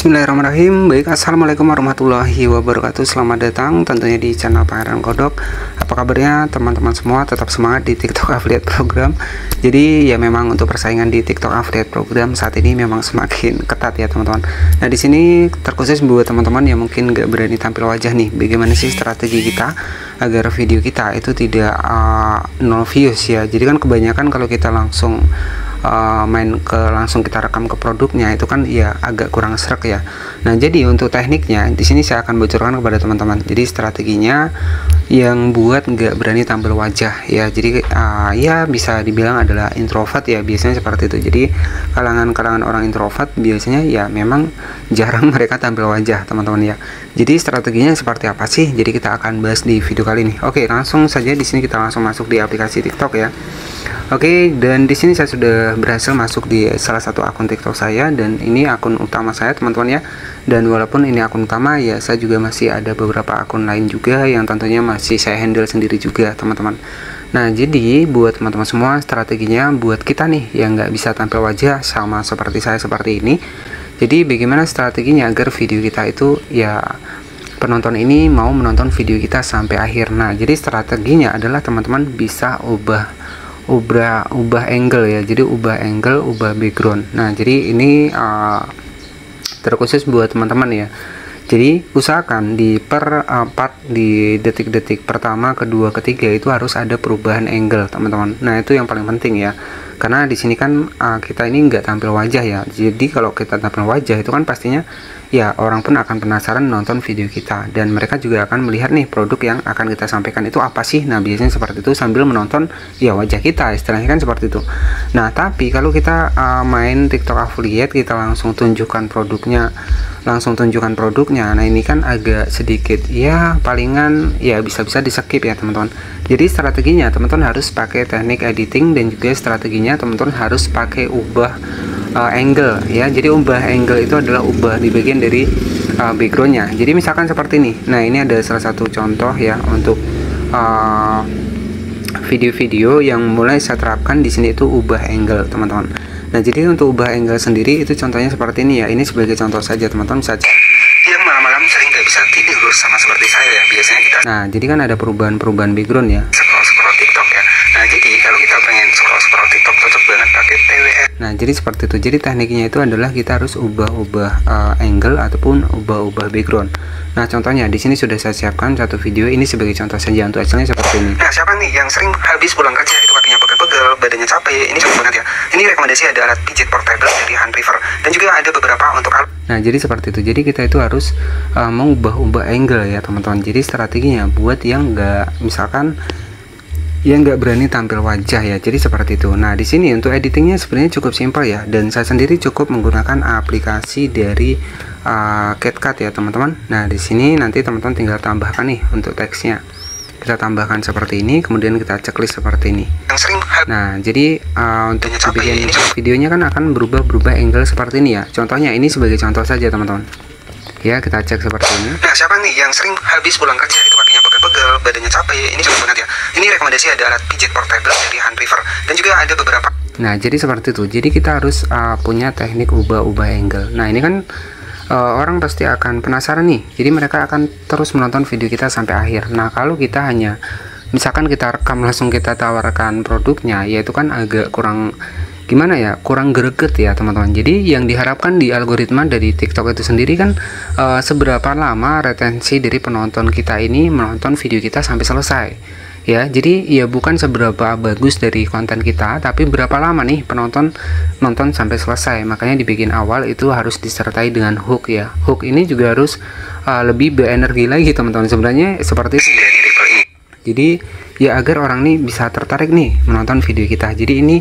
Bismillahirrahmanirrahim. Baik, assalamualaikum warahmatullahi wabarakatuh. Selamat datang tentunya di channel Pangeran Kodok. Apa kabarnya teman-teman semua? Tetap semangat di TikTok Affiliate Program. Jadi ya memang untuk persaingan di TikTok Affiliate Program saat ini memang semakin ketat ya teman-teman. Nah di sini terkhusus buat teman-teman yang mungkin gak berani tampil wajah nih. Bagaimana sih strategi kita agar video kita itu tidak nol views ya. Jadi kan kebanyakan kalau kita langsung langsung kita rekam ke produknya itu kan ya agak kurang srek ya. Nah jadi untuk tekniknya di sini saya akan bocorkan kepada teman-teman. Jadi strateginya yang buat nggak berani tampil wajah ya. Jadi ya bisa dibilang adalah introvert ya, biasanya seperti itu. Jadi kalangan orang introvert biasanya ya memang jarang mereka tampil wajah teman-teman ya. Jadi strateginya seperti apa sih? Jadi kita akan bahas di video kali ini. Oke, langsung saja di sini kita langsung masuk di aplikasi TikTok ya. Oke, dan di sini saya sudah berhasil masuk di salah satu akun TikTok saya, dan ini akun utama saya teman-teman ya. Dan walaupun ini akun utama ya, saya juga masih ada beberapa akun lain juga yang tentunya masih saya handle sendiri juga teman-teman. Nah jadi buat teman-teman semua, strateginya buat kita nih yang nggak bisa tampil wajah sama seperti saya seperti ini. Jadi bagaimana strateginya agar video kita itu ya penonton ini mau menonton video kita sampai akhir. Nah jadi strateginya adalah teman-teman bisa ubah angle ya. Jadi ubah angle, ubah background. Nah jadi ini terkhusus buat teman-teman ya. Jadi usahakan di di detik-detik pertama, kedua, ketiga itu harus ada perubahan angle teman-teman. Nah itu yang paling penting ya, karena di sini kan kita ini nggak tampil wajah ya. Jadi kalau kita tampil wajah itu kan pastinya ya orang pun akan penasaran nonton video kita, dan mereka juga akan melihat nih produk yang akan kita sampaikan itu apa sih. Nah biasanya seperti itu sambil menonton ya wajah kita, istilahnya kan seperti itu. Nah tapi kalau kita main TikTok affiliate, kita langsung tunjukkan produknya, nah ini kan agak sedikit ya, palingan ya bisa-bisa di skip ya teman-teman. Jadi strateginya teman-teman harus pakai teknik editing, dan juga strateginya teman-teman harus pakai ubah angle ya. Jadi ubah angle itu adalah ubah di bagian dari backgroundnya. Jadi misalkan seperti ini. Nah ini ada salah satu contoh ya untuk video-video yang mulai saya terapkan di sini itu ubah angle teman-teman. Nah jadi untuk ubah angle sendiri itu contohnya seperti ini ya. Ini sebagai contoh saja teman-teman saja. Yang malam-malam sering nggak bisa tidur sama seperti saya ya. Biasanya kita. Nah jadi kan ada perubahan background ya. Scroll TikTok ya. Nah jadi kalau kita pengen scroll TikTok cocok banget pakai TWS. Nah jadi seperti itu. Jadi tekniknya itu adalah kita harus ubah angle ataupun ubah background. Nah contohnya di sini sudah saya siapkan satu video ini sebagai contoh saja. Untuk hasilnya seperti ini. Nah siapa nih yang sering habis pulang kerja itu kakinya pegel-pegel, badannya capek, ini cocok banget ya. Ini rekomendasi ada alat pijit portable dari Hand River, dan juga ada beberapa untuk Nah jadi seperti itu. Jadi kita itu harus mengubah angle ya teman-teman. Jadi strateginya buat yang nggak berani tampil wajah ya. Jadi seperti itu. Nah di sini untuk editingnya sebenarnya cukup simpel ya, dan saya sendiri cukup menggunakan aplikasi dari CapCut ya teman-teman. Nah di sini nanti teman-teman tinggal tambahkan nih untuk teksnya. Kita tambahkan seperti ini, kemudian kita checklist seperti ini. Nah jadi untuk bagian videonya kan akan berubah angle seperti ini ya. Contohnya ini sebagai contoh saja teman-teman ya. Kita cek seperti ini. Nah siapa nih yang sering habis pulang kerja itu kakinya pegel-pegel, badannya capek, ini cocok banget ya. Ini rekomendasi ada alat pijit portable dari Hand River, dan juga ada beberapa. Nah jadi seperti itu. Jadi kita harus punya teknik ubah angle. Nah ini kan orang pasti akan penasaran nih. Jadi mereka akan terus menonton video kita sampai akhir. Nah kalau kita hanya misalkan kita rekam langsung kita tawarkan produknya, ya itu kan agak kurang gimana ya, kurang greget ya teman-teman. Jadi yang diharapkan di algoritma dari TikTok itu sendiri kan seberapa lama retensi dari penonton kita ini menonton video kita sampai selesai ya. Jadi ya bukan seberapa bagus dari konten kita, tapi berapa lama nih penonton nonton sampai selesai. Makanya di bagian awal itu harus disertai dengan hook ya. Hook ini juga harus lebih berenergi lagi teman-teman. Sebenarnya seperti itu dari Ripple ini. Jadi ya agar orang nih bisa tertarik nih menonton video kita. Jadi ini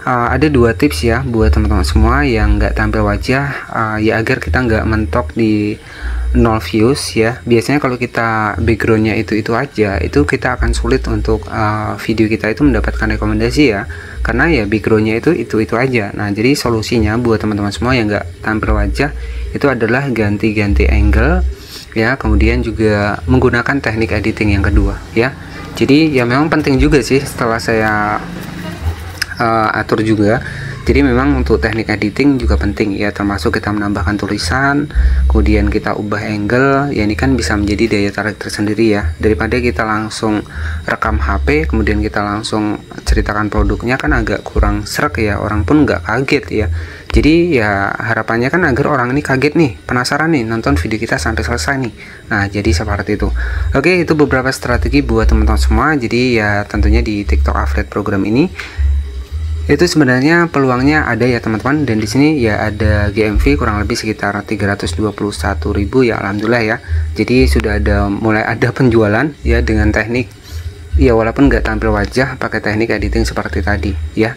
ada dua tips ya buat teman-teman semua yang nggak tampil wajah ya, agar kita nggak mentok di 0 views ya. Biasanya kalau kita backgroundnya itu aja, itu kita akan sulit untuk video kita itu mendapatkan rekomendasi ya, karena ya backgroundnya itu aja. Nah jadi solusinya buat teman-teman semua yang nggak tampil wajah itu adalah ganti angle ya, kemudian juga menggunakan teknik editing yang kedua ya. Jadi ya memang penting juga sih setelah saya atur juga. Jadi memang untuk teknik editing juga penting ya, termasuk kita menambahkan tulisan, kemudian kita ubah angle, ya ini kan bisa menjadi daya tarik tersendiri ya, daripada kita langsung rekam HP kemudian kita langsung ceritakan produknya, kan agak kurang srek ya, orang pun nggak kaget ya. Jadi ya harapannya kan agar orang ini kaget nih, penasaran nih nonton video kita sampai selesai nih. Nah jadi seperti itu. Oke, itu beberapa strategi buat teman-teman semua. Jadi ya tentunya di TikTok Affiliate Program ini itu sebenarnya peluangnya ada ya teman-teman, dan di sini ya ada GMV kurang lebih sekitar 321.000 ya, alhamdulillah ya. Jadi sudah mulai ada penjualan ya dengan teknik ya, walaupun nggak tampil wajah, pakai teknik editing seperti tadi ya.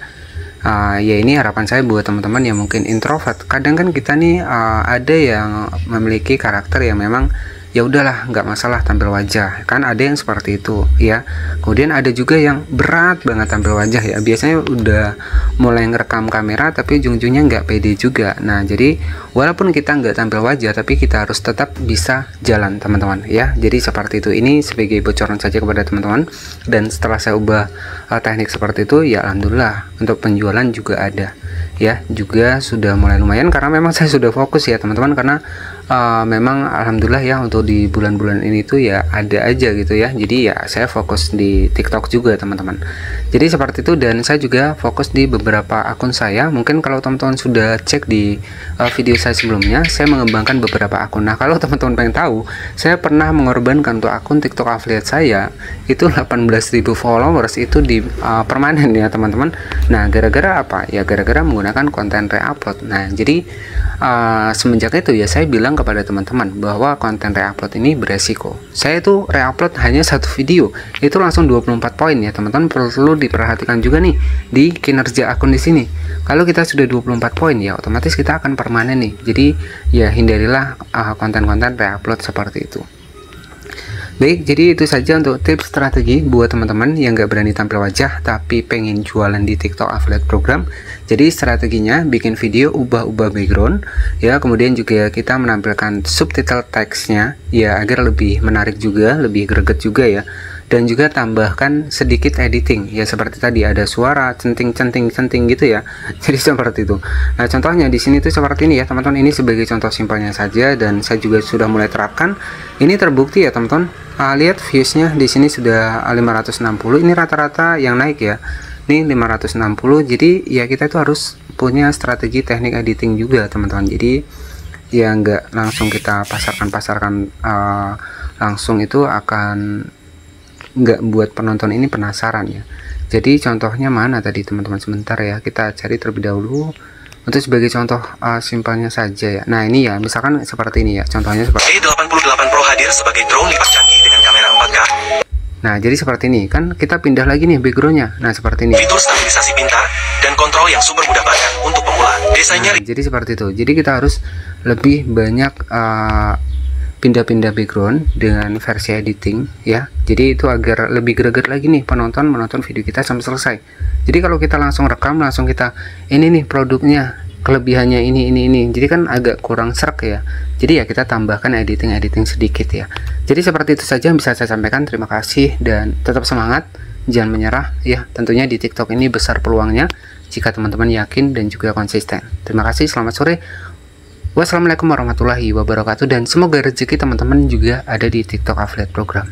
Ya ini harapan saya buat teman-teman yang mungkin introvert. Kadang kan kita nih ada yang memiliki karakter yang memang ya udahlah nggak masalah tampil wajah, kan ada yang seperti itu ya. Kemudian ada juga yang berat banget tampil wajah ya, biasanya udah mulai ngerekam kamera tapi ujung-ujungnya nggak pede juga. Nah jadi walaupun kita nggak tampil wajah tapi kita harus tetap bisa jalan teman-teman ya. Jadi seperti itu, ini sebagai bocoran saja kepada teman-teman. Dan setelah saya ubah teknik seperti itu ya alhamdulillah untuk penjualan juga ada ya, juga sudah mulai lumayan karena memang saya sudah fokus ya teman-teman, karena memang alhamdulillah ya untuk di bulan-bulan ini tuh ya ada aja gitu ya. Jadi ya saya fokus di TikTok juga teman-teman. Jadi seperti itu, dan saya juga fokus di beberapa akun saya. Mungkin kalau teman-teman sudah cek di video saya sebelumnya, saya mengembangkan beberapa akun. Nah kalau teman-teman pengen tahu, saya pernah mengorbankan untuk akun TikTok affiliate saya itu 18.000 followers itu di permanen ya teman-teman. Nah gara-gara apa ya, gara-gara menggunakan konten reupload. Nah jadi semenjak itu ya saya bilang kepada teman-teman bahwa konten reupload ini beresiko. Saya itu reupload hanya satu video itu langsung 24 poin ya teman-teman. Perlu diperhatikan juga nih di kinerja akun di sini. Kalau kita sudah 24 poin ya otomatis kita akan permanen nih. Jadi ya hindarilah konten-konten reupload seperti itu. Baik, jadi itu saja untuk tips strategi buat teman-teman yang gak berani tampil wajah tapi pengen jualan di TikTok Affiliate Program. Jadi strateginya bikin video, ubah-ubah background ya, kemudian juga kita menampilkan subtitle teksnya ya agar lebih menarik juga, lebih greget juga ya. Dan juga tambahkan sedikit editing ya, seperti tadi ada suara centing gitu ya. Jadi seperti itu. Nah contohnya di sini tuh seperti ini ya teman-teman. Ini sebagai contoh simpelnya saja, dan saya juga sudah mulai terapkan. Ini terbukti ya teman-teman. Lihat viewsnya di sini sudah 560. Ini rata-rata yang naik ya. Ini 560. Jadi ya kita itu harus punya strategi teknik editing juga teman-teman. Jadi ya nggak langsung kita pasarkan langsung, itu akan nggak buat penonton ini penasaran ya. Jadi contohnya mana tadi teman-teman, sebentar ya kita cari terlebih dahulu untuk sebagai contoh simpelnya saja ya. Nah ini ya misalkan seperti ini ya, contohnya seperti A88 Pro hadir sebagai drone lipat canggih dengan kamera 4K. Nah jadi seperti ini kan, kita pindah lagi nih backgroundnya. Nah seperti ini, fitur stabilisasi pintar dan kontrol yang super mudah bahkan untuk pemula. Desainnya jadi seperti itu. Jadi kita harus lebih banyak pindah-pindah background dengan versi editing ya. Jadi itu agar lebih greget lagi nih penonton menonton video kita sampai selesai. Jadi kalau kita langsung rekam, langsung kita ini nih produknya, kelebihannya ini, jadi kan agak kurang srek ya. Jadi ya kita tambahkan editing sedikit ya. Jadi seperti itu saja yang bisa saya sampaikan. Terima kasih dan tetap semangat, jangan menyerah ya. Tentunya di TikTok ini besar peluangnya jika teman-teman yakin dan juga konsisten. Terima kasih, selamat sore. Wassalamualaikum warahmatullahi wabarakatuh, dan semoga rezeki teman-teman juga ada di TikTok Affiliate Program.